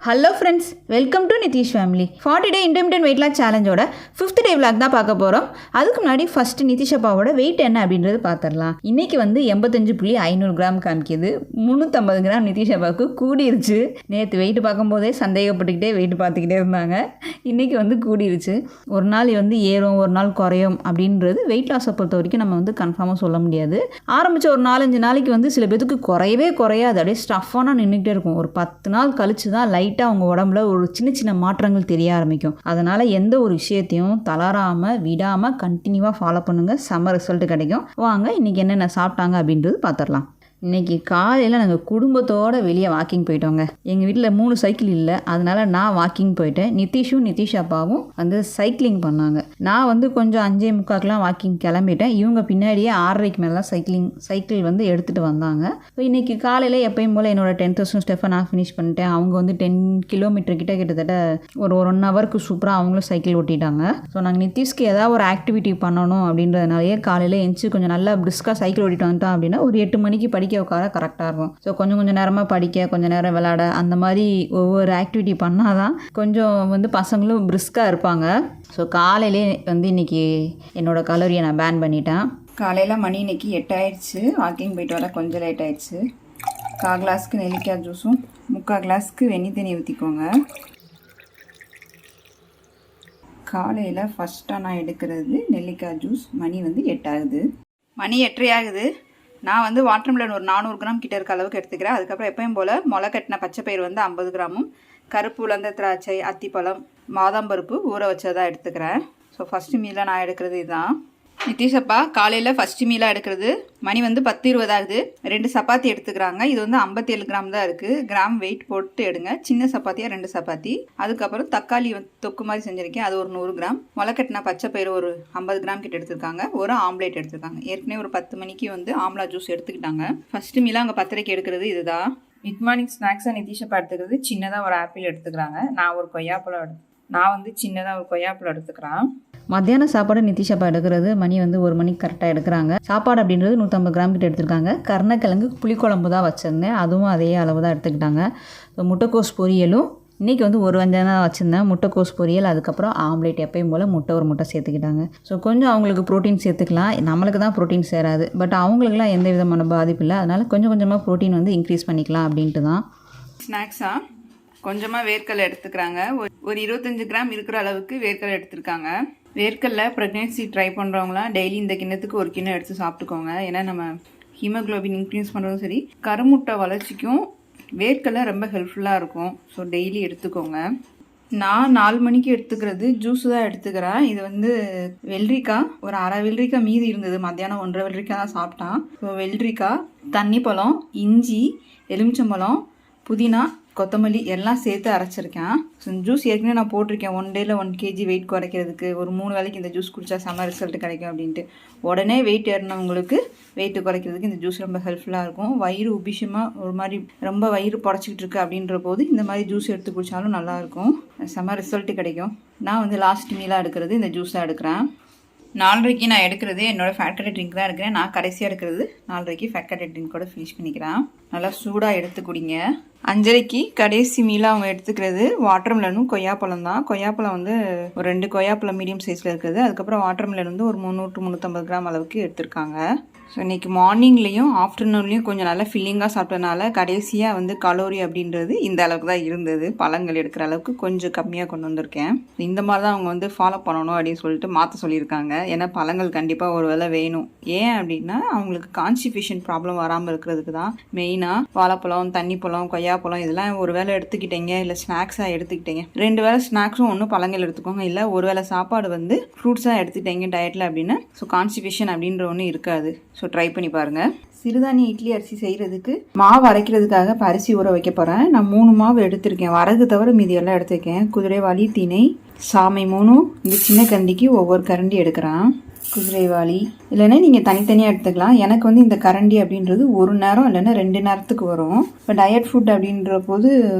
Hello friends, welcome to NithishFamily. 40 day Intermittent weight loss சேலஞ்சோட 5th day vlog தான் பார்க்க போகிறோம். அதுக்கு முன்னாடி ஃபஸ்ட்டு நிதிஷ் அப்பாவோட வெயிட் என்ன அப்படின்றது பார்த்துடலாம். இன்றைக்கி வந்து 85.500 கிராம் காமிக்கிது. 350 கிராம் நிதிஷ் அப்பாவுக்கு கூடிருச்சு. நேற்று வெயிட் பார்க்கும்போதே சந்தேகப்பட்டுக்கிட்டே வெயிட் பார்த்துக்கிட்டே இருந்தாங்க. இன்றைக்கி வந்து கூடிருச்சு. ஒரு நாள் வந்து ஏறும், ஒரு நாள் குறையும் அப்படின்றது வெயிட் லாஸை பொறுத்த வரைக்கும் நம்ம வந்து கன்ஃபார்மாக சொல்ல முடியாது. ஆரம்பித்த ஒரு 4-5 நாளைக்கு வந்து சில பேருக்கு குறையவே குறையாது, அப்படியே ஸ்டஃபானா நின்றுக்கிட்டே இருக்கும். ஒரு 10 நாள் கழிச்சு தான் லைட்டாக அவங்க உடம்புல ஒரு சின்ன சின்ன மாற்றங்கள் தெரிய ஆரம்பிக்கும். அதனால் எந்த ஒரு விஷயத்தையும் தளராமல் விடாமல் கண்டினியூவாக ஃபாலோ பண்ணுங்கள். செம்ம ரிசல்ட் கிடைக்கும். வாங்க இன்றைக்கி என்னென்ன சாப்பிட்டாங்க அப்படின்றது பார்த்துடலாம். இன்றைக்கி காலையில் நாங்கள் குடும்பத்தோடு வெளியே வாக்கிங் போயிட்டோங்க. எங்கள் வீட்டில் 3 சைக்கிள் இல்லை, அதனால் நான் வாக்கிங் போயிட்டேன். நிதிஷ் அப்பாவும் வந்து சைக்கிளிங் பண்ணாங்க. நான் வந்து கொஞ்சம் 5:45 வாக்கிங் கிளம்பிட்டேன். இவங்க பின்னாடியே 6:30 மேலாம் சைக்கிள் வந்து எடுத்துகிட்டு வந்தாங்க. ஸோ இன்றைக்கி காலையில் எப்பயும் போல் என்னோடய 10,000 ஸ்டெப்பை நான் ஃபினிஷ் பண்ணிட்டேன். அவங்க வந்து 10 கிலோமீட்டர் கிட்டத்தட்ட ஒரு 1 ஹவருக்கு சூப்பராக அவங்களும் சைக்கிள் ஓட்டிட்டாங்க. ஸோ நாங்கள் நிதிஷ்க்கு ஏதாவது ஒரு ஆக்டிவிட்டி பண்ணணும் அப்படின்றதுனாலேயே காலையில் எழுந்துச்சி கொஞ்சம் நல்லா பிரிஸ்காக சைக்கிள் ஓட்டிட்டு வந்துட்டோம் அப்படின்னா ஒரு 8 மணிக்கு படிக்க உட்கார கரெக்டாக இருக்கும். ஸோ கொஞ்சம் நேரமாக படிக்க, கொஞ்சம் நேரம் விளையாட, அந்த மாதிரி ஒவ்வொரு ஆக்டிவிட்டி பண்ணால் தான் கொஞ்சம் வந்து பசங்களும் பிரிஸ்காக இருப்பாங்க. ஸோ காலையிலே வந்து இன்றைக்கி என்னோடய கலோரியை நான் பேன் பண்ணிட்டேன். காலையில் மணி இன்றைக்கி 8 ஆயிடுச்சு. வாக்கிங் போயிட்டு வர கொஞ்சம் லேட் ஆயிடுச்சு. 1/4 கிளாஸ்க்கு நெல்லிக்காய் ஜூஸும் 3/4 கிளாஸ்க்கு வெந்நி தண்ணி ஊற்றிக்கோங்க. காலையில் ஃபஸ்ட்டாக நான் எடுக்கிறது நெல்லிக்காய் ஜூஸ். மணி வந்து 8 ஆகுது. மணி 8:30 ஆகுது. நான் வந்து வாட்டர்மெலன் ஒரு 400 கிராம் கிட்ட இருக்க அளவுக்கு எடுத்துக்கிறேன். அதுக்கப்புறம் எப்பயும் போல் முளை கட்டின பச்சைப்பயிறு வந்து 50 கிராமும், கருப்பு உலர்ந்த திராட்சை, அத்திப்பழம், பாதாம் பருப்பு ஊற வச்சதாக எடுத்துக்கிறேன். ஸோ ஃபஸ்ட்டு மீலாக நான் எடுக்கிறது இதுதான். நிதிஷ் அப்பா காலையில் ஃபஸ்ட்டு மீலாக எடுக்கிறது. மணி வந்து 10:20 ஆகுது. 2 சப்பாத்தி எடுத்துக்கிறாங்க. இது வந்து 57 கிராம் தான் இருக்குது. கிராம் வெயிட் போட்டு எடுங்க. சின்ன சப்பாத்தியாக 2 சப்பாத்தி. அதுக்கப்புறம் தக்காளி தொக்கு மாதிரி செஞ்சுருக்கேன், அது ஒரு 100 கிராம். முளைக்கட்டின பச்சைப்பயிறு ஒரு 50 கிராம் கிட்ட எடுத்துருக்காங்க. ஒரு ஆம்லேட் எடுத்துருக்காங்க. ஏற்கனவே ஒரு 10 மணிக்கு வந்து ஆம்லா ஜூஸ் எடுத்துக்கிட்டாங்க. ஃபஸ்ட்டு மீலாக அங்கே 10:30க்கு எடுக்கிறது இதுதான். மிட் மார்னிங் ஸ்நாக்ஸாக நிதிஷ் அப்பா எடுத்துக்கிறது சின்னதாக ஒரு ஆப்பிள் எடுத்துக்கிறாங்க. நான் வந்து சின்னதாக ஒரு கொய்யாப்பழம் எடுத்துக்கிறேன். மத்தியான சாப்பாடு நிதிஷ் அப்பா எடுக்கிறது மணி வந்து 1 மணிக்கு கரெக்டாக எடுக்கிறாங்க. சாப்பாடு அப்படின்றது 150 கிராம் கிட்ட எடுத்துருக்காங்க. கருணக்கிழங்கு புளிக்குழம்பு தான் வச்சுருந்தேன், அதுவும் அதே அளவு தான் எடுத்துக்கிட்டாங்க. ஸோ முட்டைக்கோஸ் பொரியலும் இன்றைக்கி வந்து ஒரு வஞ்சம் தான் வச்சுருந்தேன். முட்டைக்கோஸ் பொரியல், அதுக்கப்புறம் ஆம்லேட். எப்பயும் போல் ஒரு முட்டை சேர்த்துக்கிட்டாங்க. ஸோ கொஞ்சம் அவங்களுக்கு ப்ரோட்டீன் சேர்த்துக்கலாம். நம்மளுக்கு தான் ப்ரோட்டீன் சேராது, பட் அவங்களுக்குலாம் எந்த விதமான பாதிப்பு இல்லை. அதனால் கொஞ்சமாக ப்ரோட்டீன் வந்து இன்க்ரீஸ் பண்ணிக்கலாம் அப்படின்ட்டு தான். ஸ்நாக்ஸாக கொஞ்சமாக வேர்க்கடலை எடுத்துக்கிறாங்க. ஒரு 25 கிராம் இருக்கிற அளவுக்கு வேர்க்கடலை எடுத்துருக்காங்க. வேர்க்கடலை ப்ரெக்னென்சி ட்ரை பண்ணுறவங்களாம் டெய்லி இந்த கிண்ணத்துக்கு ஒரு கிண்ணம் எடுத்து சாப்பிட்டுக்கோங்க. ஏன்னா நம்ம ஹீமோக்ளோபின் இன்க்ரீஸ் பண்ணுறதும் சரி, கருமுட்டை வளர்ச்சிக்கும் வேர்க்கடலை ரொம்ப ஹெல்ப்ஃபுல்லாக இருக்கும். ஸோ டெய்லி எடுத்துக்கோங்க. நான் 4 மணிக்கு எடுத்துக்கிறது ஜூஸு தான் எடுத்துக்கிறேன். இது வந்து வெள்ளரிக்காய், ஒரு 1/2 வெள்ளரிக்காய் மீதி இருந்தது. மத்தியானம் 1/2 வெள்ளரிக்காய் தான் சாப்பிட்டான். ஸோ வெள்ளரிக்காய், தண்ணிப்பழம், இஞ்சி, எலுமிச்சம்பழம், புதினா, கொத்தமல்லி எல்லாம் சேர்த்து அரைச்சிருக்கேன். ஸோ ஜூஸ் ஏற்கனவே நான் போட்டிருக்கேன். 1 டேயில் 1 kg வெயிட் குறைக்கிறதுக்கு ஒரு 3 வேளைக்கு இந்த ஜூஸ் குடித்தா செம்ம ரிசல்ட் கிடைக்கும் அப்படின்ட்டு. உடனே வெயிட் ஏறினவங்களுக்கு வெயிட் குறைக்கிறதுக்கு இந்த ஜூஸ் ரொம்ப ஹெல்ப்ஃபுல்லாக இருக்கும். வயிறு உபிஷமாக ஒரு மாதிரி ரொம்ப வயிறு புடச்சிக்கிட்டு இருக்கு அப்படின்ற போது இந்த மாதிரி ஜூஸ் எடுத்து குடித்தாலும் நல்லாயிருக்கும், செம்ம ரிசல்ட்டு கிடைக்கும். நான் வந்து லாஸ்ட் மீலாக எடுக்கிறது இந்த ஜூஸாக எடுக்கிறேன். 4:30க்கு நான் எடுக்கிறது என்னோடய ஃபேட் கட்டட் ட்ரிங்க் தான் எடுக்கிறேன். நான் கடைசியாக எடுக்கிறது 4:30க்கு ஃபேட் கட்டட் ட்ரிங்க் கூட ஃபினிஷ் பண்ணிக்கிறேன். நல்லா சூடாக எடுத்து குடிங்க. 5:30க்கு கடைசி மீலாக அவங்க எடுத்துக்கிறது வாட்டர்மெலனும் கொய்யாப்பழம் தான். கொய்யாப்பழம் வந்து ஒரு 2 கொய்யாப்பழம் மீடியம் சைஸில் இருக்குது. அதுக்கப்புறம் வாட்டர்மெலன் வந்து ஒரு 300-350 கிராம் அளவுக்கு எடுத்திருக்காங்க. ஸோ இன்றைக்கி மார்னிங்லேயும் ஆஃப்டர்நூன்லேயும் கொஞ்சம் நல்லா ஃபில்லிங்காக சாப்பிட்டனால கடைசியாக வந்து கலோரி அப்படின்றது இந்த அளவுக்கு தான் இருந்தது. பழங்கள் எடுக்கிற அளவுக்கு கொஞ்சம் கம்மியாக கொண்டு வந்திருக்கேன். இந்த மாதிரி தான் அவங்க வந்து ஃபாலோ பண்ணணும் அப்படின்னு சொல்லிட்டு மாற்ற சொல்லியிருக்காங்க. ஏன்னா பழங்கள் கண்டிப்பாக ஒரு வேளை வேணும். ஏன் அப்படின்னா அவங்களுக்கு கான்ஸ்டிபேஷன் ப்ராப்ளம் வராமல் இருக்கிறதுக்கு தான் மெயினாக வாழைப்பழம், தண்ணிப்பழம், கொய்யாப்பழம் இதெல்லாம் ஒரு வேளை எடுத்துக்கிட்டீங்க, இல்லை ஸ்நாக்ஸாக எடுத்துக்கிட்டீங்க. 2 வேளை ஸ்நாக்ஸும் ஒன்று பழங்கள் எடுத்துக்கோங்க, இல்லை ஒரு வேளை சாப்பாடு வந்து ஃப்ரூட்ஸாக எடுத்துக்கிட்டீங்க டயட்டில் அப்படின்னா ஸோ கான்ஸ்டிபேஷன் அப்படின்ற ஒன்று இருக்காது. ஸோ ட்ரை பண்ணி பாருங்கள். சிறுதானிய இட்லி அரிசி செய்கிறதுக்கு மாவு அரைக்கிறதுக்காக இப்போ அரிசி ஊற வைக்க போகிறேன். நான் 3 மாவு எடுத்திருக்கேன். வரகு தவிர மீதி எல்லாம் எடுத்திருக்கேன். குதிரைவாளி, திணை, சாமை 3 இந்த சின்ன கரண்டிக்கு ஒவ்வொரு கரண்டி எடுக்கிறேன். குதிரைவாளி இல்லைன்னா நீங்கள் தனித்தனியாக எடுத்துக்கலாம். எனக்கு வந்து இந்த கரண்டி அப்படின்றது 1 நேரம் இல்லைன்னா 2 நேரத்துக்கு வரும். இப்போ டயட் ஃபுட் அப்படின்ற போது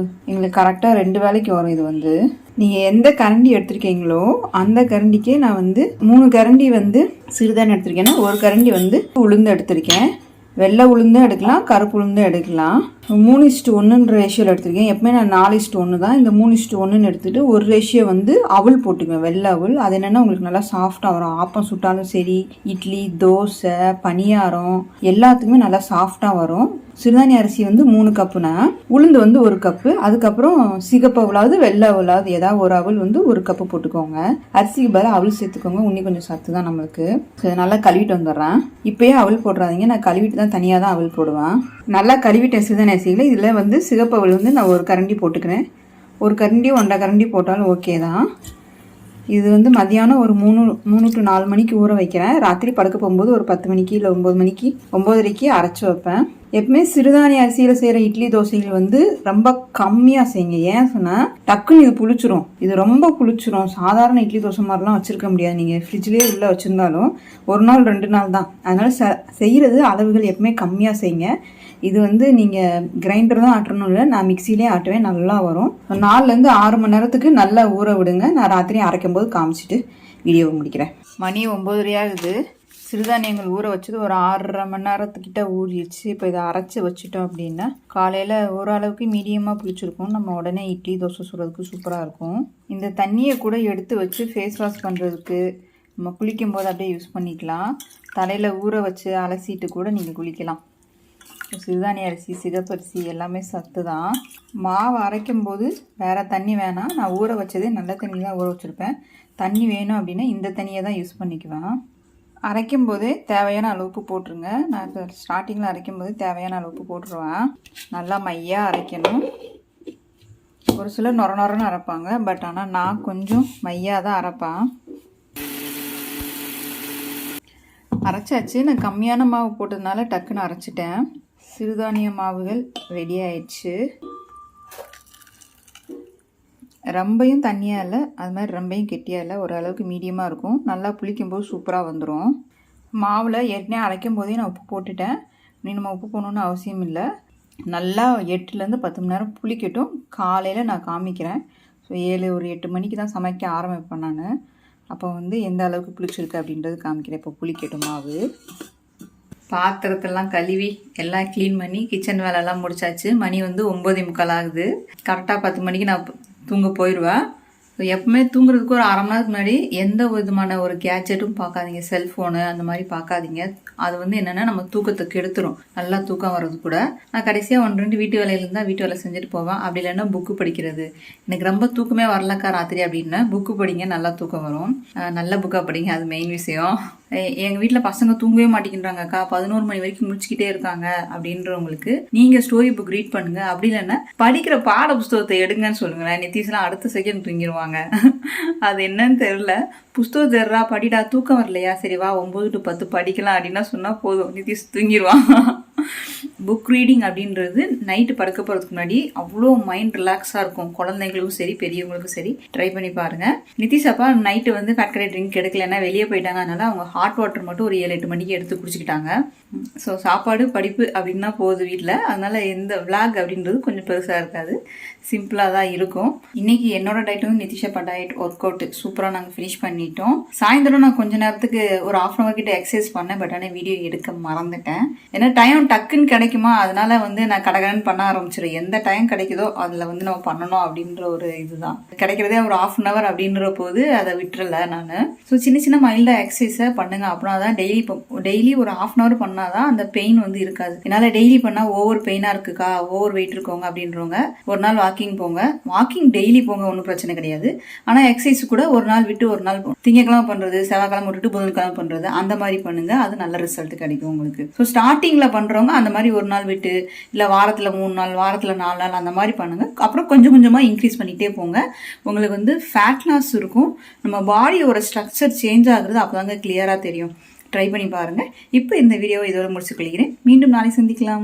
எங்களுக்கு கரெக்டாக 2 வேளைக்கு வரும். இது வந்து நீங்கள் எந்த கரண்டி எடுத்திருக்கீங்களோ அந்த கரண்டிக்கே நான் வந்து 3 கரண்டி வந்து சிறுதானியம் எடுத்திருக்கேன்னா 1 கரண்டி வந்து உளுந்து எடுத்திருக்கேன். வெள்ளை உளுந்தும் எடுக்கலாம், கருப்பு உளுந்தும் எடுக்கலாம். 3:1 ரேஷியோவில் எடுத்துருக்கேன். எப்பவுமே நான் 4:1 தான். இந்த 3:1 எடுத்துகிட்டு ஒரு ரேஷியோ வந்து அவல் போட்டுக்குவேன், வெள்ளை அவல். அது என்னென்னா உங்களுக்கு நல்லா சாஃப்டாக வரும். ஆப்பம் சுட்டாலும் சரி, இட்லி, தோசை, பணியாரம் எல்லாத்துக்குமே நல்லா சாஃப்டாக வரும். சிறுதானிய அரிசி வந்து 3 கப்புனா, உளுந்து வந்து 1 கப்பு, அதுக்கப்புறம் சிகப்பு அவளாவது வெள்ளை அவளாவது ஏதாவது ஒரு அவல் வந்து 1 கப்பு போட்டுக்கோங்க. அரிசிக்கு பதிலாக அவல் சேர்த்துக்கோங்க, இன்னும் கொஞ்சம் சத்து தான் நம்மளுக்கு. நல்லா கழுவிட்டு வந்துடுறேன். இப்போயே அவல் போடுறாதீங்க, நான் கழுவிட்டு தான் தனியாக தான் அவல் போடுவேன். நல்லா கழுவிட்ட சிறுதானிய அரிசியில் இதில் வந்து சிகப்பு அவல் வந்து நான் 1 கரண்டி போட்டுக்கிறேன். 1 கரண்டி 1.5 கரண்டி போட்டாலும் ஓகே தான். இது வந்து மதியானம் ஒரு 3 to 4 மணிக்கு ஊற வைக்கிறேன். ராத்திரி படுக்க போகும்போது ஒரு 10 மணிக்கு இல்லை 9 மணிக்கு 9:30க்கு அரைச்சி வைப்பேன். எப்பவுமே சிறுதானிய அரிசியில் செய்கிற இட்லி தோசைகள் வந்து ரொம்ப கம்மியாக செய்யுங்க. ஏன் சொன்னால் டக்குன்னு இது புளிச்சிரும். இது ரொம்ப புளிச்சிரும். சாதாரண இட்லி தோசை மாதிரிலாம் வச்சுருக்க முடியாது. நீங்கள் ஃப்ரிட்ஜ்லேயே உள்ளே வச்சுருந்தாலும் 1 நாள் 2 நாள் தான். அதனால் செய்கிறது அளவுகள் எப்பவுமே கம்மியாக செய்யுங்க. இது வந்து நீங்கள் கிரைண்டர் தான் ஆட்டணும் இல்லை, நான் மிக்சிலே ஆட்டுவேன், நல்லா வரும். 4லேருந்து 6 மணி நேரத்துக்கு நல்லா ஊற விடுங்க. நான் ராத்திரி அரைக்கும் போது காமிச்சிட்டு வீடியோவை முடிக்கிறேன். மணி 9:30 ஆகுது. சிறுதானியங்கள் ஊற வச்சது ஒரு 6.5 மணி நேரத்துக்கிட்ட ஊறிடுச்சு. இப்போ இதை அரைச்சி வச்சுட்டோம் அப்படின்னா காலையில் ஓரளவுக்கு மீடியமாக புளிச்சிருக்கும். நம்ம உடனே இட்லி தோசை சுடுறதுக்கு சூப்பராக இருக்கும். இந்த தண்ணியை கூட எடுத்து வச்சு ஃபேஸ் வாஷ் பண்ணுறதுக்கு, நம்ம குளிக்கும் போது அப்படியே யூஸ் பண்ணிக்கலாம். தலையில் ஊற வச்சு அலசிட்டு கூட நீங்கள் குளிக்கலாம். சிறுதானிய அரிசி, சிகப்பரிசி எல்லாமே சத்து தான். மாவு அரைக்கும் போது வேறு தண்ணி வேணாம். நான் ஊற வச்சதே நல்ல தண்ணி தான் ஊற வச்சுருப்பேன். தண்ணி வேணும் அப்படின்னா இந்த தண்ணியை தான் யூஸ் பண்ணிக்குவேன். அரைக்கும் போதே தேவையான அளவுக்கு போட்டுருங்க. நான் ஸ்டார்டிங்கில் அரைக்கும் போது தேவையான அளவுக்கு போட்டுருவேன். நல்லா மையாக அரைக்கணும். ஒரு சிலர் நொரன்னு அரைப்பாங்க, பட் ஆனால் நான் கொஞ்சம் மையாக தான் அரைப்பேன். அரைச்சாச்சு. நான் கம்மியான மாவு போட்டதுனால டக்குன்னு அரைச்சிட்டேன். சிறுதானிய மாவுகள் ரெடி ஆயிடுச்சு. ரொம்பையும் தண்ணியாக இல்லை, அது மாதிரி ரொம்பையும் கெட்டியாக இல்லை, ஓரளவுக்கு மீடியமாக இருக்கும். நல்லா புளிக்கும்போது சூப்பராக வந்துடும். மாவில் ஏற்கனவே அரைக்கும் போதே நான் உப்பு போட்டுட்டேன். நம்ம உப்பு போடணுன்னு அவசியம் இல்லை. நல்லா 8லேருந்து 10 மணி நேரம் புளிக்கட்டும். காலையில் நான் காமிக்கிறேன். ஸோ 8 மணிக்கு தான் சமைக்க ஆரம்பிப்பேன் நான். அப்போ வந்து எந்த அளவுக்கு புளிச்சிருக்கு அப்படின்றது காமிக்கிறேன். இப்போ புளிக்கட்டும் மாவு. பாத்திரத்தெல்லாம் கழுவி எல்லாம் க்ளீன் பண்ணி கிச்சன் வேலையெல்லாம் முடிச்சாச்சு. மணி வந்து 9:45 ஆகுது. கரெக்டாக 10 மணிக்கு நான் தூங்க போயிடுவேன். ஸோ எப்பவுமே தூங்குறதுக்கு ஒரு 1/2 மணி நேரத்துக்கு முன்னாடி எந்த விதமான ஒரு கேட்ஜெட்டும் பார்க்காதீங்க. செல்ஃபோனு அந்த மாதிரி பார்க்காதீங்க. அது வந்து என்னென்னா நம்ம தூக்கத்தை கெடுத்துரும். நல்லா தூக்கம் வர்றது கூட. நான் கடைசியாக 1-2 வீட்டு வேலையில இருந்தால் வீட்டு வேலை செஞ்சுட்டு போவேன். அப்படி இல்லைன்னா புக்கு படிக்கிறது. எனக்கு ரொம்ப தூக்கமே வரலக்கா ராத்திரி அப்படின்னா புக்கு படிங்க, நல்லா தூக்கம் வரும். நல்ல புக்காக படிங்க, அது மெயின் விஷயம். எங்கள் வீட்டில் பசங்க தூங்கவே மாட்டேங்கிறாங்கக்கா, 11 மணி வரைக்கும் முடிச்சுக்கிட்டே இருக்காங்க அப்படின்றவங்களுக்கு நீங்கள் ஸ்டோரி புக் ரீட் பண்ணுங்க. அப்படி இல்லைன்னா படிக்கிற பாட புஸ்தகத்தை எடுங்கன்னு சொல்லுங்களேன். நிதிஷ்லாம் அடுத்த செகண்ட் தூங்கிடுவாங்க. அது என்னன்னு தெரியல. புஸ்தகம் தெர்றா, படிடா, தூக்கம் வரலையா, சரி வா 9 to 10 படிக்கலாம் அப்படின்னா சொன்னால் போதும், நிதிஷ் தூங்கிடுவான். புக் ரீடிங் அப்படின்றது நைட்டு படுக்க போகிறதுக்கு முன்னாடி அவ்வளோ மைண்ட் ரிலாக்ஸாக இருக்கும். குழந்தைங்களுக்கும் சரி, பெரியவங்களுக்கும் சரி, ட்ரை பண்ணி பாருங்கள். நிதிஷ் அப்பா நைட்டு வந்து ஃபேக்டரி ட்ரிங்க் எடுக்கலைன்னா வெளியே போயிட்டாங்க. அதனால் அவங்க ஹாட் வாட்டர் மட்டும் ஒரு 7-8 மணிக்கு எடுத்து குடிச்சிக்கிட்டாங்க. ஸோ சாப்பாடு படிப்பு அப்படின்னா போகுது வீட்டில். அதனால் எந்த விளாக் அப்படின்றது கொஞ்சம் பெருசாக இருக்காது, சிம்பிளாக தான் இருக்கும். இன்றைக்கி என்னோட டயட் வந்து நிதிஷப்பா டயட் ஒர்க் அவுட் சூப்பராக நாங்கள் ஃபினிஷ் பண்ணிட்டோம். சாயந்தரம் நான் கொஞ்ச நேரத்துக்கு ஒரு 1/2 hour கிட்ட எக்ஸசைஸ் பண்ணேன். பட் ஆனால் வீடியோ எடுக்க மறந்துட்டேன். ஏன்னா டைம் டக்குன்னு கிடைக்குமா, அதனால வந்து நான் கடகடன்னு பண்ண ஆரம்பிச்சிடும். எந்த டைம் கிடைக்குதோ அதில் வந்து நம்ம பண்ணணும் அப்படின்ற ஒரு இதுதான். கிடைக்கிறதே ஒரு 1/2 hour அப்படின்ற போது அதை விட்டுறல நான். ஸோ சின்ன சின்ன மைல்டாக எக்ஸசைஸை பண்ணுங்க. அப்படின்னா தான் டெய்லி ஒரு 1/2 hour பண்ணாதான் அந்த பெயின் வந்து இருக்காது. என்னால் டெய்லி பண்ணால் ஓவர் பெயினாக இருக்குக்கா, ஓவர் வெயிட் இருக்கவங்க அப்படின்றவங்க ஒரு நாள் வாக்கிங் போங்க. வாக்கிங் டெய்லி போங்க, ஒன்றும் பிரச்சனை கிடையாது. ஆனால் எக்ஸசைஸ் கூட ஒரு நாள் விட்டு ஒரு நாள் திங்கக்கிழமை பண்ணுறது, செவ்வாய்க்கிழமை விட்டுட்டு புதன்கிழமை பண்ணுறது, அந்த மாதிரி பண்ணுங்க. அது நல்ல ரிசல்ட் கிடைக்கும் உங்களுக்கு. ஸோ ஸ்டார்டிங்கில் பண்ணுறவங்க அந்த மாதிரி ஒரு நாள் விட்டு, இல்லை வாரத்தில் 3 நாள், வாரத்தில் 4 நாள் அந்த மாதிரி பண்ணுங்க. அப்புறம் கொஞ்சம் கொஞ்சமாக இன்க்ரீஸ் பண்ணிகிட்டே போங்க. உங்களுக்கு வந்து ஃபேட் லாஸ் இருக்கும். நம்ம பாடியோட ஸ்ட்ரக்சர் சேஞ்ச் ஆகுறது அப்போ தாங்க கிளியராக தெரியும். ட்ரை பண்ணி பாருங்கள். இப்போ இந்த வீடியோவை இதோட முடிச்சு கொள்கிறேன். மீண்டும் நாளை சந்திக்கலாம்.